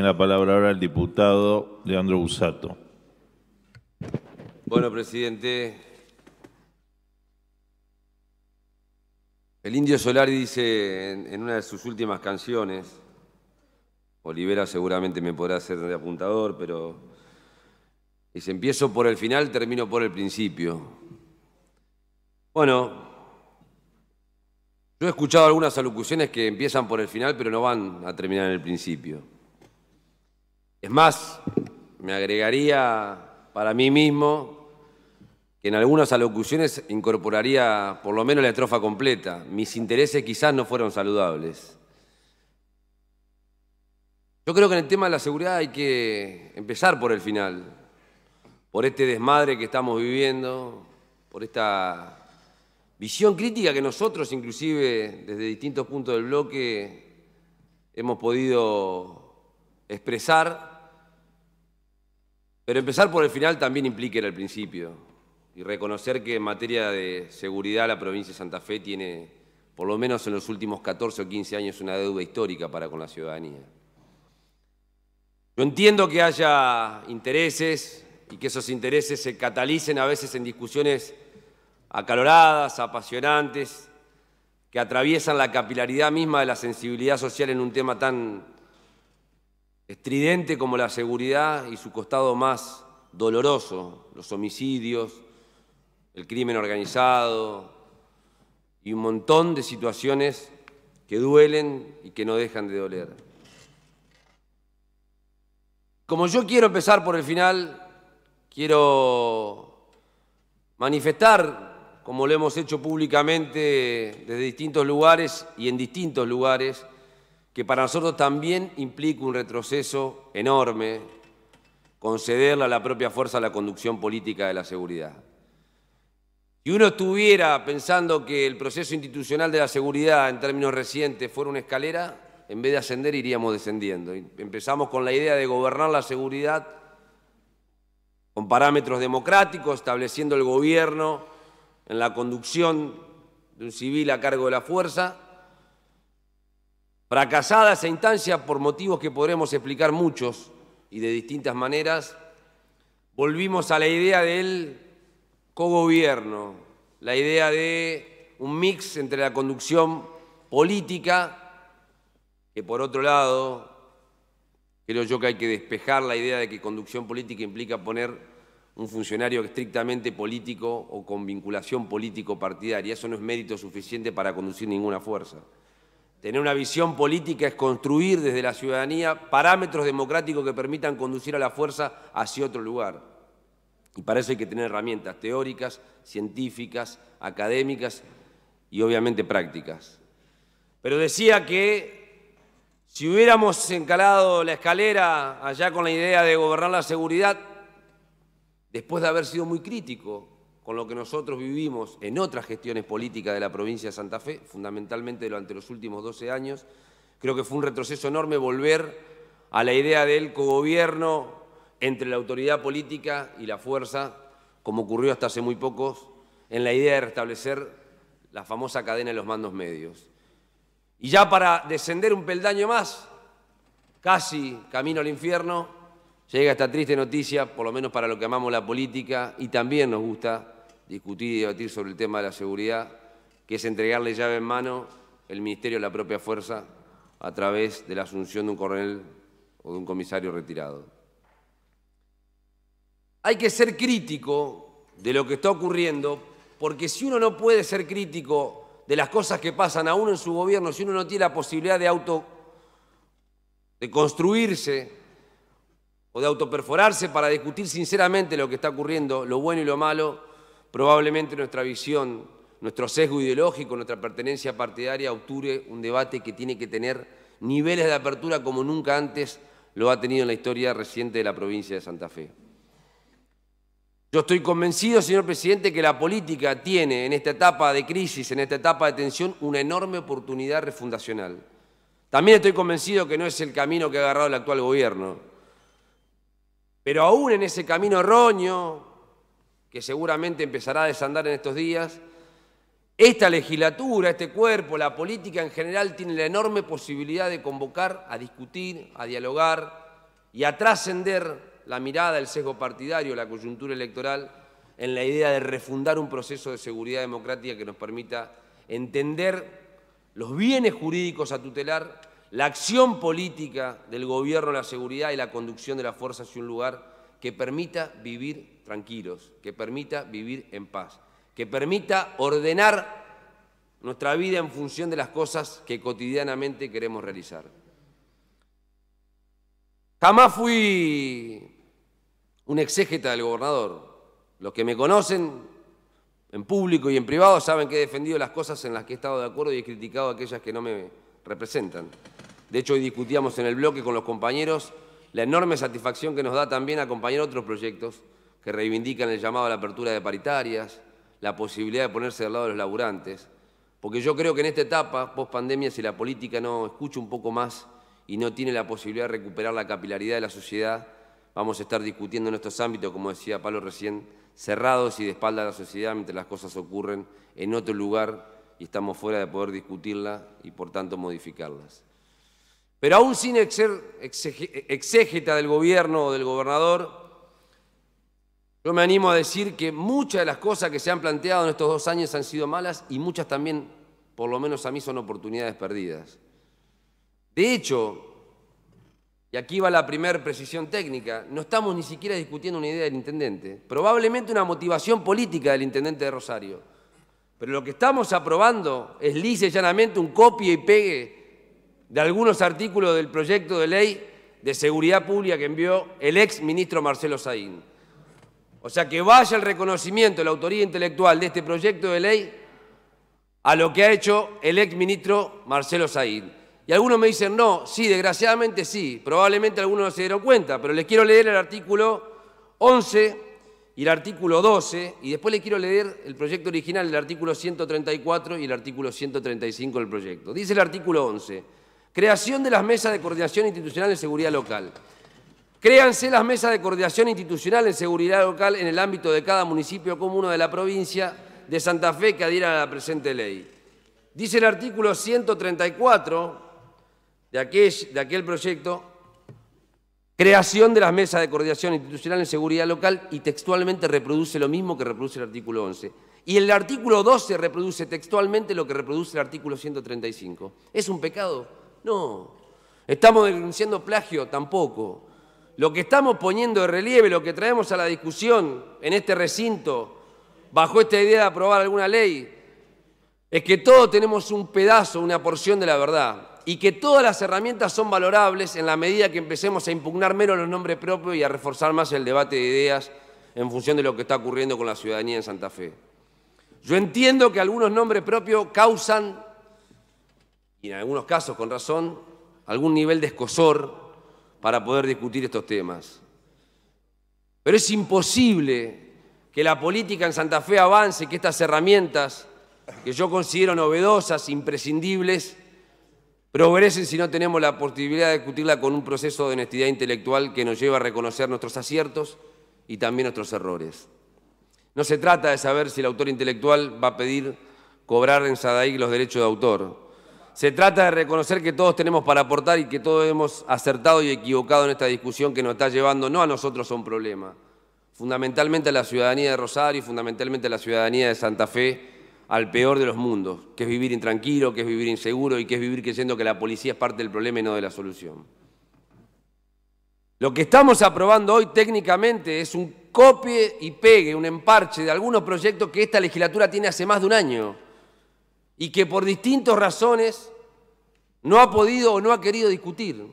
Tiene la palabra ahora el diputado Leandro Busato. Bueno, presidente, el Indio Solari dice en una de sus últimas canciones, Olivera seguramente me podrá hacer de apuntador, pero dice, empiezo por el final, termino por el principio. Bueno, yo he escuchado algunas alocuciones que empiezan por el final, pero no van a terminar en el principio. Es más, me agregaría para mí mismo que en algunas alocuciones incorporaría por lo menos la estrofa completa. Mis intereses quizás no fueron saludables. Yo creo que en el tema de la seguridad hay que empezar por el final, por este desmadre que estamos viviendo, por esta visión crítica que nosotros, inclusive desde distintos puntos del bloque, hemos podido expresar. Pero empezar por el final también implica ir al principio y reconocer que en materia de seguridad la provincia de Santa Fe tiene, por lo menos en los últimos 14 o 15 años, una deuda histórica para con la ciudadanía. Yo entiendo que haya intereses y que esos intereses se catalicen a veces en discusiones acaloradas, apasionantes, que atraviesan la capilaridad misma de la sensibilidad social en un tema tan estridente como la seguridad y su costado más doloroso, los homicidios, el crimen organizado y un montón de situaciones que duelen y que no dejan de doler. Como yo quiero empezar por el final, quiero manifestar, como lo hemos hecho públicamente desde distintos lugares y en distintos lugares, que para nosotros también implica un retroceso enorme concederle a la propia fuerza la conducción política de la seguridad. Si uno estuviera pensando que el proceso institucional de la seguridad en términos recientes fuera una escalera, en vez de ascender iríamos descendiendo. Empezamos con la idea de gobernar la seguridad con parámetros democráticos, estableciendo el gobierno en la conducción de un civil a cargo de la fuerza. Fracasada esa instancia por motivos que podremos explicar muchos y de distintas maneras, volvimos a la idea del cogobierno, la idea de un mix entre la conducción política, que por otro lado, creo yo que hay que despejar la idea de que conducción política implica poner un funcionario estrictamente político o con vinculación político-partidaria. Eso no es mérito suficiente para conducir ninguna fuerza. Tener una visión política es construir desde la ciudadanía parámetros democráticos que permitan conducir a la fuerza hacia otro lugar. Y para eso hay que tener herramientas teóricas, científicas, académicas y obviamente prácticas. Pero decía que si hubiéramos encalado la escalera allá con la idea de gobernar la seguridad, después de haber sido muy crítico con lo que nosotros vivimos en otras gestiones políticas de la provincia de Santa Fe, fundamentalmente durante los últimos 12 años, creo que fue un retroceso enorme volver a la idea del cogobierno entre la autoridad política y la fuerza, como ocurrió hasta hace muy pocos, en la idea de restablecer la famosa cadena de los mandos medios. Y ya para descender un peldaño más, casi camino al infierno, llega esta triste noticia, por lo menos para lo que amamos la política, y también nos gusta discutir y debatir sobre el tema de la seguridad, que es entregarle llave en mano el Ministerio de la propia fuerza a través de la asunción de un coronel o de un comisario retirado. Hay que ser crítico de lo que está ocurriendo, porque si uno no puede ser crítico de las cosas que pasan a uno en su gobierno, si uno no tiene la posibilidad de construirse o de autoperforarse para discutir sinceramente lo que está ocurriendo, lo bueno y lo malo, probablemente nuestra visión, nuestro sesgo ideológico, nuestra pertenencia partidaria obture un debate que tiene que tener niveles de apertura como nunca antes lo ha tenido en la historia reciente de la provincia de Santa Fe. Yo estoy convencido, señor presidente, que la política tiene en esta etapa de crisis, en esta etapa de tensión, una enorme oportunidad refundacional. También estoy convencido que no es el camino que ha agarrado el actual gobierno. Pero aún en ese camino erróneo, que seguramente empezará a desandar en estos días, esta legislatura, este cuerpo, la política en general, tiene la enorme posibilidad de convocar a discutir, a dialogar, y a trascender la mirada, el sesgo partidario, la coyuntura electoral, en la idea de refundar un proceso de seguridad democrática que nos permita entender los bienes jurídicos a tutelar, la acción política del gobierno, la seguridad y la conducción de las fuerzas hacia un lugar que permita vivir tranquilos, que permita vivir en paz, que permita ordenar nuestra vida en función de las cosas que cotidianamente queremos realizar. Jamás fui un exégeta del gobernador. Los que me conocen en público y en privado saben que he defendido las cosas en las que he estado de acuerdo y he criticado aquellas que no me representan. De hecho, hoy discutíamos en el bloque con los compañeros la enorme satisfacción que nos da también acompañar otros proyectos que reivindican el llamado a la apertura de paritarias, la posibilidad de ponerse del lado de los laburantes, porque yo creo que en esta etapa, post-pandemia, si la política no escucha un poco más y no tiene la posibilidad de recuperar la capilaridad de la sociedad, vamos a estar discutiendo en estos ámbitos, como decía Pablo recién, cerrados y de espalda a la sociedad mientras las cosas ocurren en otro lugar y estamos fuera de poder discutirla y por tanto modificarlas. Pero aún sin ser exégeta del gobierno o del gobernador, yo me animo a decir que muchas de las cosas que se han planteado en estos 2 años han sido malas y muchas también, por lo menos a mí, son oportunidades perdidas. De hecho, y aquí va la primera precisión técnica, no estamos ni siquiera discutiendo una idea del intendente, probablemente una motivación política del intendente de Rosario, pero lo que estamos aprobando es lisa y llanamente un copia y pegue de algunos artículos del proyecto de ley de seguridad pública que envió el ex ministro Marcelo Saín. O sea, que vaya el reconocimiento de la autoría intelectual de este proyecto de ley a lo que ha hecho el ex ministro Marcelo Saín. Y algunos me dicen, no, sí, desgraciadamente sí, probablemente algunos no se dieron cuenta, pero les quiero leer el artículo 11 y el artículo 12, y después les quiero leer el proyecto original, el artículo 134 y el artículo 135 del proyecto. Dice el artículo 11, creación de las mesas de coordinación institucional en seguridad local. Créanse las mesas de coordinación institucional en seguridad local en el ámbito de cada municipio común de la provincia de Santa Fe que adhieran a la presente ley. Dice el artículo 134 de aquel proyecto, creación de las mesas de coordinación institucional en seguridad local, y textualmente reproduce lo mismo que reproduce el artículo 11. Y el artículo 12 reproduce textualmente lo que reproduce el artículo 135. ¿Es un pecado? No. ¿Estamos denunciando plagio? Tampoco. Lo que estamos poniendo de relieve, lo que traemos a la discusión en este recinto, bajo esta idea de aprobar alguna ley, es que todos tenemos un pedazo, una porción de la verdad, y que todas las herramientas son valorables en la medida que empecemos a impugnar menos los nombres propios y a reforzar más el debate de ideas en función de lo que está ocurriendo con la ciudadanía en Santa Fe. Yo entiendo que algunos nombres propios causan, y en algunos casos con razón, algún nivel de escozor para poder discutir estos temas. Pero es imposible que la política en Santa Fe avance, que estas herramientas, que yo considero novedosas, imprescindibles, progresen si no tenemos la posibilidad de discutirla con un proceso de honestidad intelectual que nos lleva a reconocer nuestros aciertos y también nuestros errores. No se trata de saber si el autor intelectual va a pedir cobrar en SADAIC los derechos de autor. Se trata de reconocer que todos tenemos para aportar y que todos hemos acertado y equivocado en esta discusión que nos está llevando no a nosotros a un problema, fundamentalmente a la ciudadanía de Rosario y fundamentalmente a la ciudadanía de Santa Fe, al peor de los mundos, que es vivir intranquilo, que es vivir inseguro y que es vivir creyendo que la policía es parte del problema y no de la solución. Lo que estamos aprobando hoy técnicamente es un copie y pegue, un emparche de algunos proyectos que esta legislatura tiene hace más de un año y que por distintas razones no ha podido o no ha querido discutir.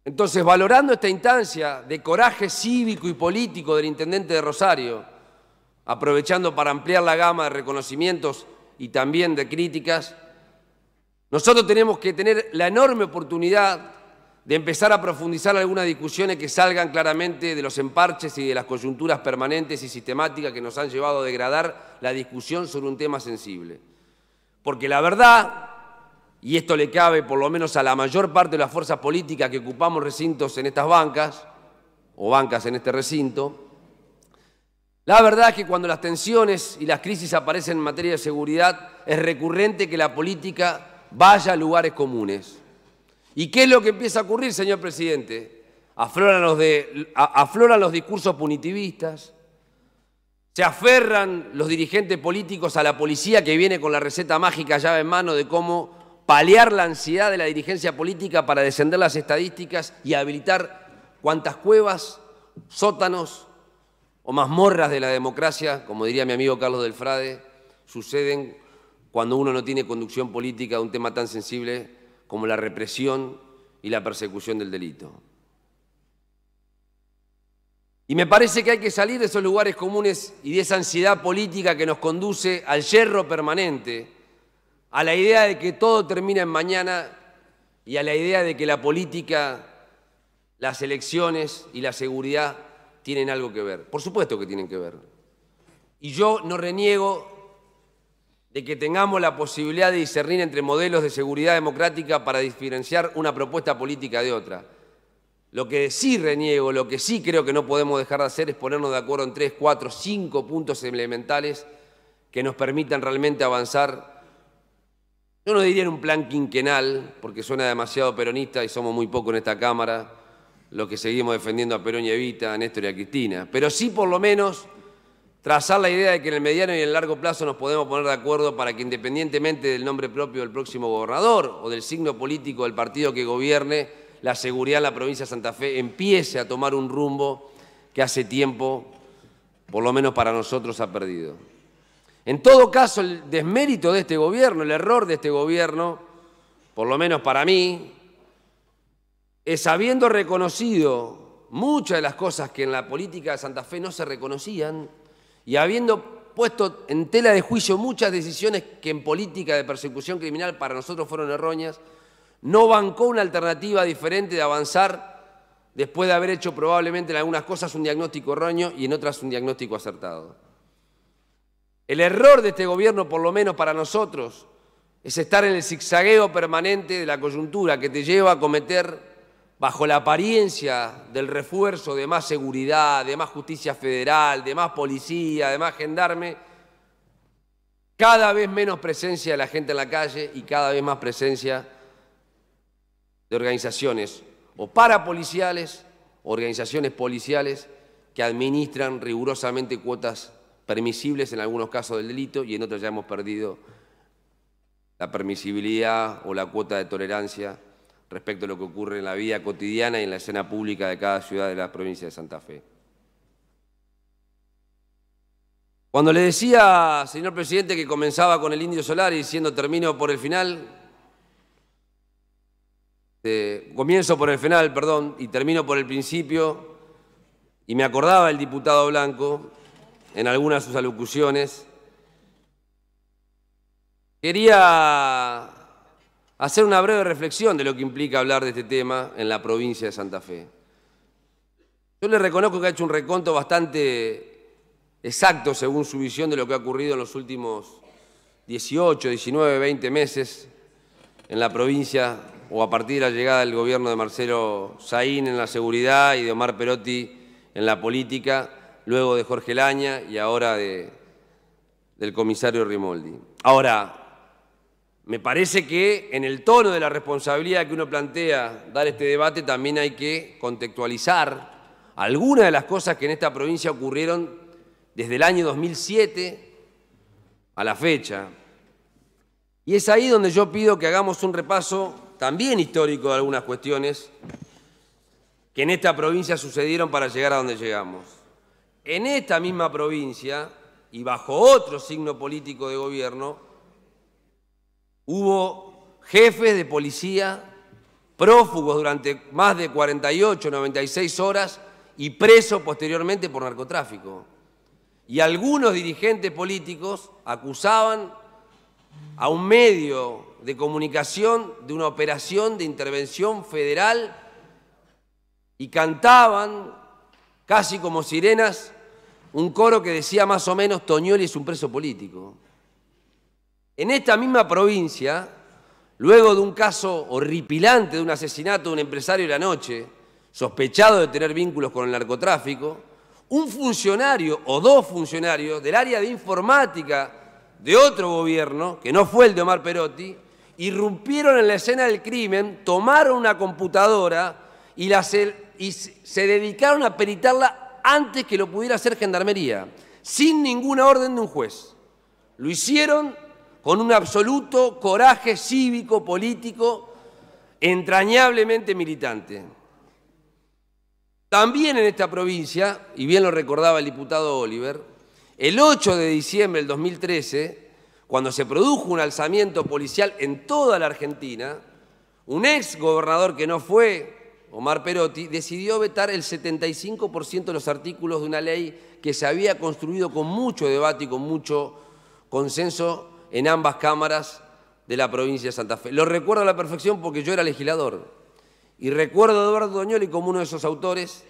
Entonces, valorando esta instancia de coraje cívico y político del intendente de Rosario, aprovechando para ampliar la gama de reconocimientos y también de críticas, nosotros tenemos que tener la enorme oportunidad de empezar a profundizar algunas discusiones que salgan claramente de los emparches y de las coyunturas permanentes y sistemáticas que nos han llevado a degradar la discusión sobre un tema sensible. Porque la verdad, y esto le cabe por lo menos a la mayor parte de las fuerzas políticas que ocupamos recintos en estas bancas, o bancas en este recinto, la verdad es que cuando las tensiones y las crisis aparecen en materia de seguridad, es recurrente que la política vaya a lugares comunes. ¿Y qué es lo que empieza a ocurrir, señor presidente? Afloran los discursos punitivistas, se aferran los dirigentes políticos a la policía que viene con la receta mágica llave en mano de cómo paliar la ansiedad de la dirigencia política para descender las estadísticas y habilitar cuantas cuevas, sótanos o mazmorras de la democracia, como diría mi amigo Carlos del Frade, suceden cuando uno no tiene conducción política de un tema tan sensible como la represión y la persecución del delito. Y me parece que hay que salir de esos lugares comunes y de esa ansiedad política que nos conduce al yerro permanente, a la idea de que todo termina en mañana y a la idea de que la política, las elecciones y la seguridad tienen algo que ver. Por supuesto que tienen que ver. Y yo no reniego de que tengamos la posibilidad de discernir entre modelos de seguridad democrática para diferenciar una propuesta política de otra. Lo que sí reniego, lo que sí creo que no podemos dejar de hacer es ponernos de acuerdo en 3, 4, 5 puntos elementales que nos permitan realmente avanzar. Yo no diría en un plan quinquenal, porque suena demasiado peronista y somos muy pocos en esta Cámara los que seguimos defendiendo a Perón y Evita, a Néstor y a Cristina, pero sí por lo menos trazar la idea de que en el mediano y en el largo plazo nos podemos poner de acuerdo para que independientemente del nombre propio del próximo gobernador o del signo político del partido que gobierne, la seguridad en la provincia de Santa Fe empiece a tomar un rumbo que hace tiempo, por lo menos para nosotros, ha perdido. En todo caso, el desmérito de este gobierno, el error de este gobierno, por lo menos para mí, es habiendo reconocido muchas de las cosas que en la política de Santa Fe no se reconocían y habiendo puesto en tela de juicio muchas decisiones que en política de persecución criminal para nosotros fueron erróneas, no bancó una alternativa diferente de avanzar después de haber hecho probablemente en algunas cosas un diagnóstico erróneo y en otras un diagnóstico acertado. El error de este gobierno, por lo menos para nosotros, es estar en el zigzagueo permanente de la coyuntura que te lleva a cometer, bajo la apariencia del refuerzo de más seguridad, de más justicia federal, de más policía, de más gendarme, cada vez menos presencia de la gente en la calle y cada vez más presencia de organizaciones o parapoliciales, organizaciones policiales que administran rigurosamente cuotas permisibles en algunos casos del delito y en otros ya hemos perdido la permisibilidad o la cuota de tolerancia respecto a lo que ocurre en la vida cotidiana y en la escena pública de cada ciudad de la provincia de Santa Fe. Cuando le decía, señor presidente, que comenzaba con el Indio Solari diciendo termino por el final, comienzo por el final, perdón, y termino por el principio, y me acordaba el diputado Blanco en algunas de sus alocuciones, quería hacer una breve reflexión de lo que implica hablar de este tema en la provincia de Santa Fe. Yo le reconozco que ha hecho un reconto bastante exacto según su visión de lo que ha ocurrido en los últimos 18, 19, 20 meses en la provincia o a partir de la llegada del gobierno de Marcelo Saín en la seguridad y de Omar Perotti en la política, luego de Jorge Laña y ahora del comisario Rimoldi. Ahora, me parece que en el tono de la responsabilidad que uno plantea dar este debate también hay que contextualizar algunas de las cosas que en esta provincia ocurrieron desde el año 2007 a la fecha. Y es ahí donde yo pido que hagamos un repaso también histórico de algunas cuestiones que en esta provincia sucedieron para llegar a donde llegamos. En esta misma provincia y bajo otro signo político de gobierno, hubo jefes de policía prófugos durante más de 48, 96 horas y presos posteriormente por narcotráfico. Y algunos dirigentes políticos acusaban a un medio de comunicación de una operación de intervención federal y cantaban, casi como sirenas, un coro que decía más o menos Toñoli es un preso político. En esta misma provincia, luego de un caso horripilante de un asesinato de un empresario de la noche, sospechado de tener vínculos con el narcotráfico, un funcionario o dos funcionarios del área de informática de otro gobierno, que no fue el de Omar Perotti, irrumpieron en la escena del crimen, tomaron una computadora y se dedicaron a peritarla antes que lo pudiera hacer Gendarmería, sin ninguna orden de un juez. Lo hicieron con un absoluto coraje cívico, político, entrañablemente militante. También en esta provincia, y bien lo recordaba el diputado Oliver, el 8 de diciembre del 2013, cuando se produjo un alzamiento policial en toda la Argentina, un ex gobernador que no fue, Omar Perotti, decidió vetar el 75% de los artículos de una ley que se había construido con mucho debate y con mucho consenso en ambas cámaras de la provincia de Santa Fe. Lo recuerdo a la perfección porque yo era legislador. Y recuerdo a Eduardo Doñoli como uno de esos autores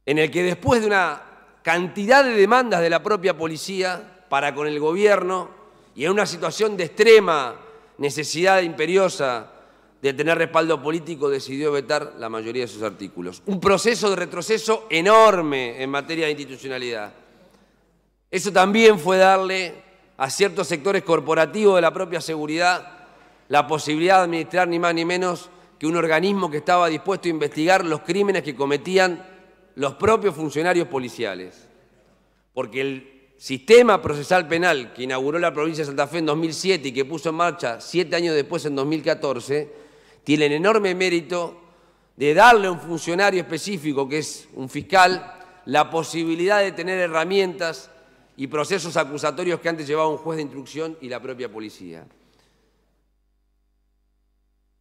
en el que después de una cantidad de demandas de la propia policía para con el gobierno y en una situación de extrema necesidad imperiosa de tener respaldo político, decidió vetar la mayoría de sus artículos. Un proceso de retroceso enorme en materia de institucionalidad. Eso también fue darle a ciertos sectores corporativos de la propia seguridad la posibilidad de administrar ni más ni menos que un organismo que estaba dispuesto a investigar los crímenes que cometían los propios funcionarios policiales. Porque el sistema procesal penal que inauguró la provincia de Santa Fe en 2007 y que puso en marcha 7 años después, en 2014, tiene el enorme mérito de darle a un funcionario específico, que es un fiscal, la posibilidad de tener herramientas y procesos acusatorios que antes llevaba un juez de instrucción y la propia policía.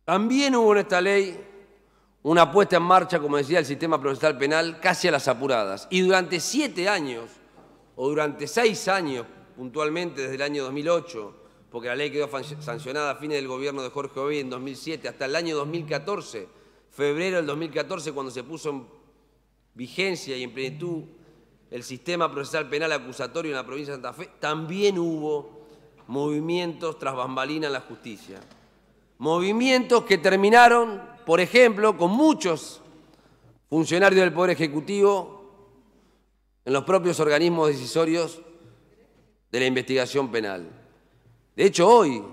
También hubo en esta ley una puesta en marcha, como decía, del sistema procesal penal casi a las apuradas. Y durante 7 años, o durante 6 años puntualmente, desde el año 2008, porque la ley quedó sancionada a fines del gobierno de Jorge Oey en 2007, hasta el año 2014, febrero del 2014, cuando se puso en vigencia y en plenitud el sistema procesal penal acusatorio en la provincia de Santa Fe, también hubo movimientos tras bambalina en la justicia. Movimientos que terminaron, por ejemplo, con muchos funcionarios del Poder Ejecutivo en los propios organismos decisorios de la investigación penal. De hecho, hoy,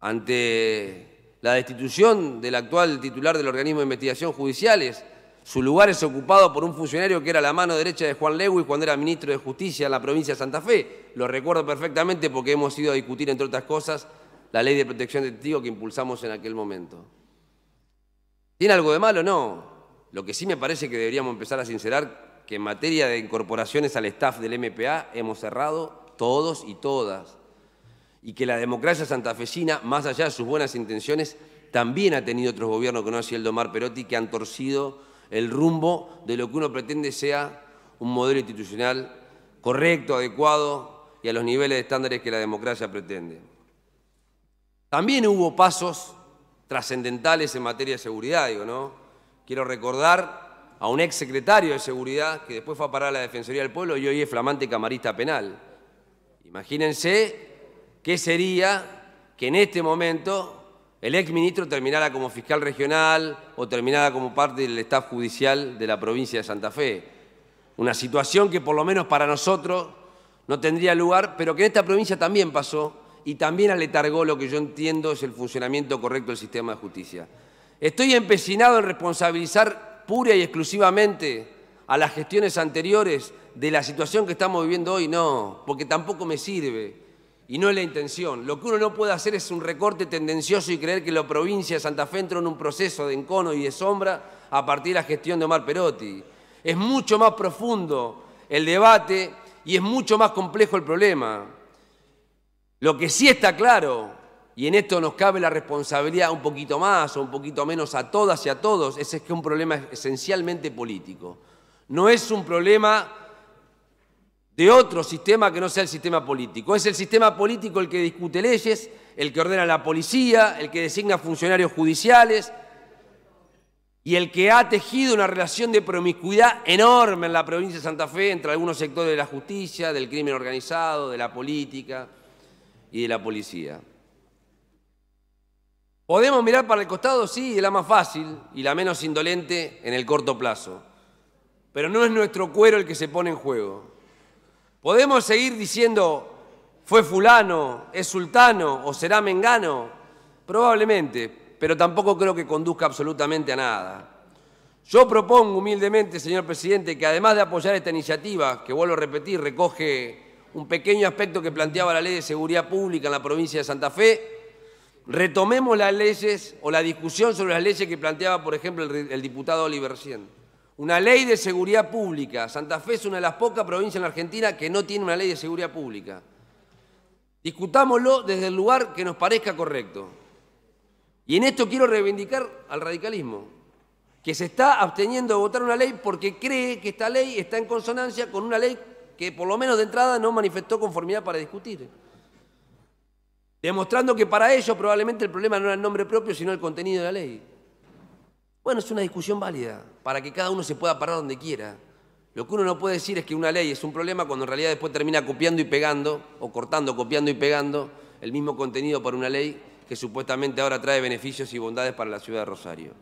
ante la destitución del actual titular del organismo de investigación judiciales, su lugar es ocupado por un funcionario que era la mano derecha de Juan Lewis cuando era ministro de Justicia en la provincia de Santa Fe. Lo recuerdo perfectamente porque hemos ido a discutir, entre otras cosas, la ley de protección de testigos que impulsamos en aquel momento. ¿Tiene algo de malo? No. Lo que sí me parece que deberíamos empezar a sincerar que en materia de incorporaciones al staff del MPA hemos cerrado todos y todas. Y que la democracia santafesina, más allá de sus buenas intenciones, también ha tenido otros gobiernos que no ha sido el de Omar Perotti, que han torcido el rumbo de lo que uno pretende sea un modelo institucional correcto, adecuado y a los niveles de estándares que la democracia pretende. También hubo pasos trascendentales en materia de seguridad, ¿no? Quiero recordar a un ex secretario de Seguridad que después fue a parar a la Defensoría del Pueblo y hoy es flamante camarista penal. Imagínense qué sería que en este momento el ex ministro terminara como fiscal regional o terminara como parte del staff judicial de la provincia de Santa Fe. Una situación que por lo menos para nosotros no tendría lugar, pero que en esta provincia también pasó y también aletargó lo que yo entiendo es el funcionamiento correcto del sistema de justicia. ¿Estoy empecinado en responsabilizar pura y exclusivamente a las gestiones anteriores de la situación que estamos viviendo hoy? No, porque tampoco me sirve y no es la intención. Lo que uno no puede hacer es un recorte tendencioso y creer que la provincia de Santa Fe entró en un proceso de encono y de sombra a partir de la gestión de Omar Perotti. Es mucho más profundo el debate y es mucho más complejo el problema. Lo que sí está claro, y en esto nos cabe la responsabilidad un poquito más o un poquito menos a todas y a todos, es que es un problema esencialmente político. No es un problema de otro sistema que no sea el sistema político. Es el sistema político el que discute leyes, el que ordena a la policía, el que designa funcionarios judiciales y el que ha tejido una relación de promiscuidad enorme en la provincia de Santa Fe entre algunos sectores de la justicia, del crimen organizado, de la política y de la policía. ¿Podemos mirar para el costado? Sí, es la más fácil y la menos indolente en el corto plazo. Pero no es nuestro cuero el que se pone en juego. Podemos seguir diciendo ¿Fue fulano, es sultano o será mengano? Probablemente, pero tampoco creo que conduzca absolutamente a nada. Yo propongo humildemente, señor presidente, que además de apoyar esta iniciativa, que vuelvo a repetir, recoge un pequeño aspecto que planteaba la Ley de Seguridad Pública en la provincia de Santa Fe, retomemos las leyes o la discusión sobre las leyes que planteaba, por ejemplo, el diputado Oliver recién. Una ley de seguridad pública. Santa Fe es una de las pocas provincias en la Argentina que no tiene una ley de seguridad pública. Discutámoslo desde el lugar que nos parezca correcto. Y en esto quiero reivindicar al radicalismo, que se está absteniendo de votar una ley porque cree que esta ley está en consonancia con una ley que por lo menos de entrada no manifestó conformidad para discutir. Demostrando que para ellos probablemente el problema no era el nombre propio, sino el contenido de la ley. Bueno, es una discusión válida, para que cada uno se pueda parar donde quiera. Lo que uno no puede decir es que una ley es un problema cuando en realidad después termina copiando y pegando, o cortando, copiando y pegando, el mismo contenido para una ley que supuestamente ahora trae beneficios y bondades para la ciudad de Rosario.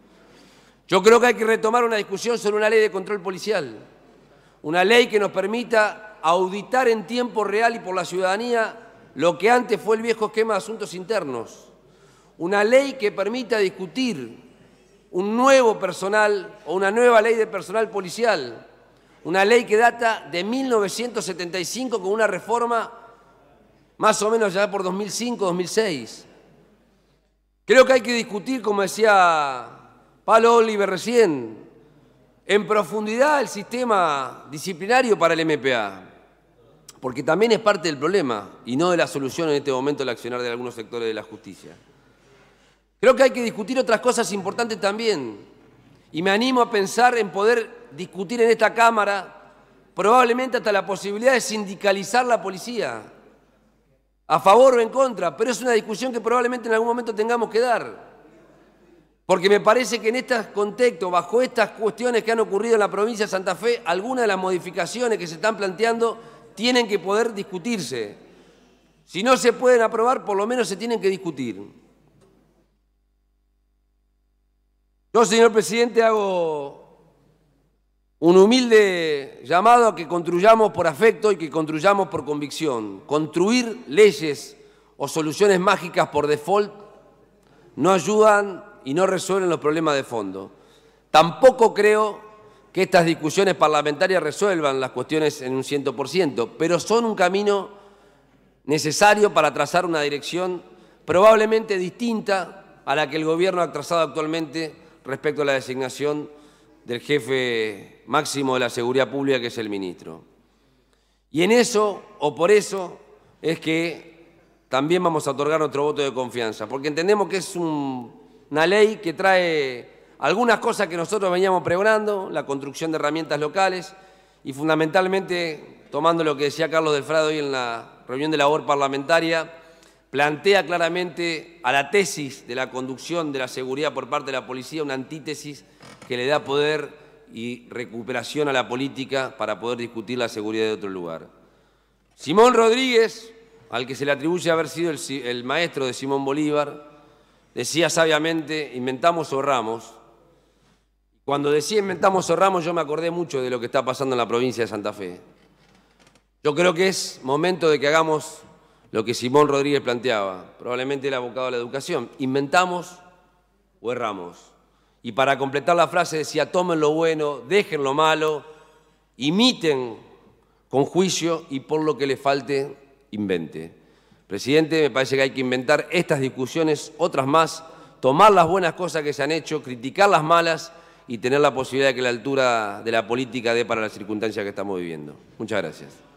Yo creo que hay que retomar una discusión sobre una ley de control policial, una ley que nos permita auditar en tiempo real y por la ciudadanía lo que antes fue el viejo esquema de asuntos internos, una ley que permita discutir un nuevo personal o una nueva ley de personal policial, una ley que data de 1975 con una reforma más o menos ya por 2005-2006. Creo que hay que discutir, como decía Pablo Oliver recién, en profundidad el sistema disciplinario para el MPA, porque también es parte del problema y no de la solución en este momento del accionar de algunos sectores de la justicia. Creo que hay que discutir otras cosas importantes también y me animo a pensar en poder discutir en esta Cámara probablemente hasta la posibilidad de sindicalizar la policía, a favor o en contra, pero es una discusión que probablemente en algún momento tengamos que dar. Porque me parece que en este contexto, bajo estas cuestiones que han ocurrido en la provincia de Santa Fe, algunas de las modificaciones que se están planteando tienen que poder discutirse. Si no se pueden aprobar, por lo menos se tienen que discutir. Yo, señor presidente, hago un humilde llamado a que construyamos por afecto y que construyamos por convicción. Construir leyes o soluciones mágicas por default no ayudan y no resuelven los problemas de fondo. Tampoco creo que estas discusiones parlamentarias resuelvan las cuestiones en un 100%, pero son un camino necesario para trazar una dirección probablemente distinta a la que el gobierno ha trazado actualmente respecto a la designación del jefe máximo de la seguridad pública, que es el ministro. Y en eso, o por eso, es que también vamos a otorgar nuestro voto de confianza, porque entendemos que es una ley que trae algunas cosas que nosotros veníamos pregonando, la construcción de herramientas locales y fundamentalmente, tomando lo que decía Carlos Delfrade hoy en la reunión de labor parlamentaria, plantea claramente a la tesis de la conducción de la seguridad por parte de la policía una antítesis que le da poder y recuperación a la política para poder discutir la seguridad de otro lugar. Simón Rodríguez, al que se le atribuye haber sido el maestro de Simón Bolívar, decía sabiamente, inventamos o erramos. Cuando decía inventamos o erramos, yo me acordé mucho de lo que está pasando en la provincia de Santa Fe. Yo creo que es momento de que hagamos lo que Simón Rodríguez planteaba, probablemente el abocado a la educación. Inventamos o erramos. Y para completar la frase decía, tomen lo bueno, dejen lo malo, imiten con juicio y por lo que les falte, invente. Presidente, me parece que hay que inventar estas discusiones, otras más, tomar las buenas cosas que se han hecho, criticar las malas y tener la posibilidad de que la altura de la política dé para las circunstancias que estamos viviendo. Muchas gracias.